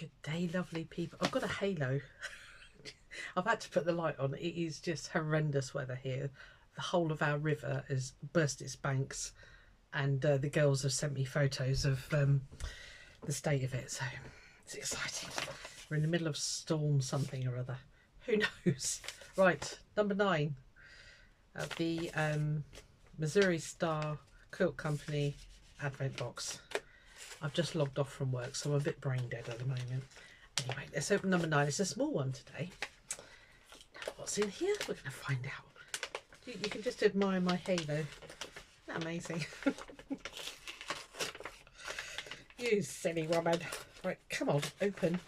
Good day, lovely people. I've got a halo. I've had to put the light on. It is just horrendous weather here. The whole of our river has burst its banks, and the girls have sent me photos of the state of it, so it's exciting. We're in the middle of storm something or other. Who knows? Right, number 9 of the Missouri Star Quilt Company advent box. I've just logged off from work, so I'm a bit brain dead at the moment. Anyway, let's open number 9. It's a small one today. Now, what's in here? We're going to find out. You can just admire my halo. Isn't that amazing? You silly woman. Right, come on, open.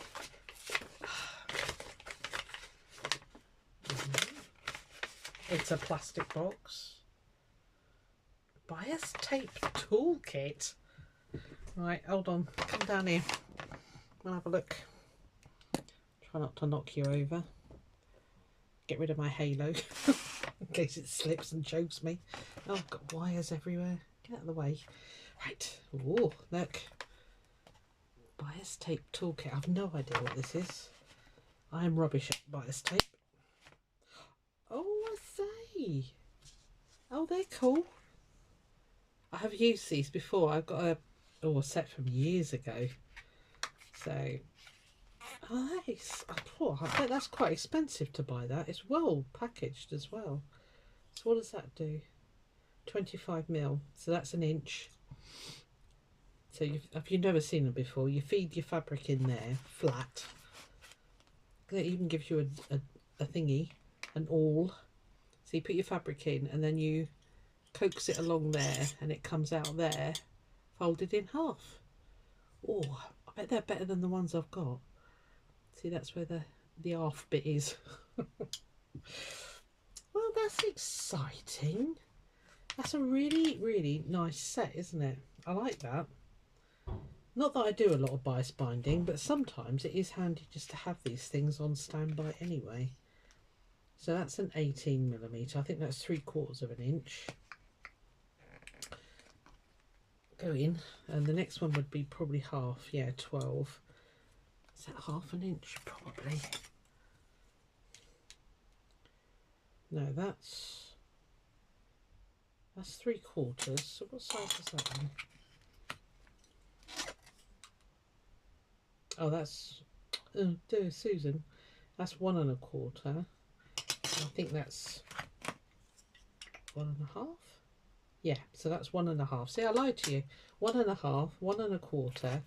It's a plastic box. Bias tape toolkit. Right, hold on. Come down here. I'll have a look. Try not to knock you over. Get rid of my halo in case it slips and chokes me. Oh, I've got wires everywhere. Get out of the way. Right. Oh, look. Bias tape toolkit. I've no idea what this is. I am rubbish at bias tape. Oh, I say. Oh, they're cool. I have used these before. I've got a set from years ago. So, nice. I bet that's quite expensive to buy that. It's well packaged as well. So what does that do? 25mm. So that's an inch. So if you've never seen them before, you feed your fabric in there flat. It even gives you a thingy, an awl. So you put your fabric in and then you coax it along there and it comes out there folded in half. Oh, I bet they're better than the ones I've got. See, that's where the half bit is. Well, that's exciting. That's a really, really nice set, isn't it? I like that. Not that I do a lot of bias binding, but sometimes it is handy just to have these things on standby anyway. So that's an 18mm. I think that's 3/4 of an inch. Go in, and the next one would be probably half. Yeah, 12. Is that half an inch? Probably. No, that's 3/4. So what size is that one? Oh, that's dear Susan. That's 1 1/4. I think that's 1 1/2. Yeah, so that's 1 1/2. See, I lied to you. 1 1/2, 1 1/4.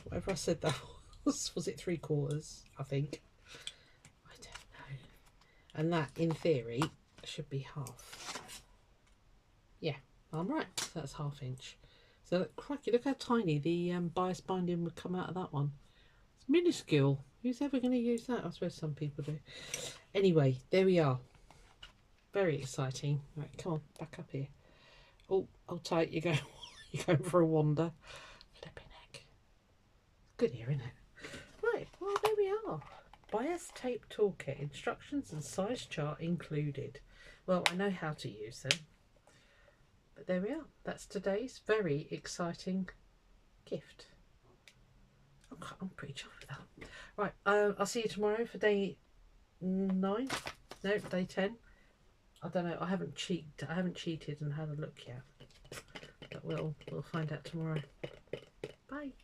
Whatever I said that was it 3/4? I think. I don't know. And that, in theory, should be half. Yeah, I'm right. So that's ½ inch. So, crikey, look how tiny the bias binding would come out of that one. It's minuscule. Who's ever going to use that? I suppose some people do. Anyway, there we are. Very exciting. Right, come on, back up here. Oh, hold tight. You're going for a wander. Flipping heck. Good here, isn't it? Right, well, there we are. Bias tape toolkit. Instructions and size chart included. Well, I know how to use them. But there we are. That's today's very exciting gift. I'm pretty chuffed with that. Right, I'll see you tomorrow for day 9. No, day 10. I don't know. I haven't cheated and had a look yet. But we'll find out tomorrow. Bye.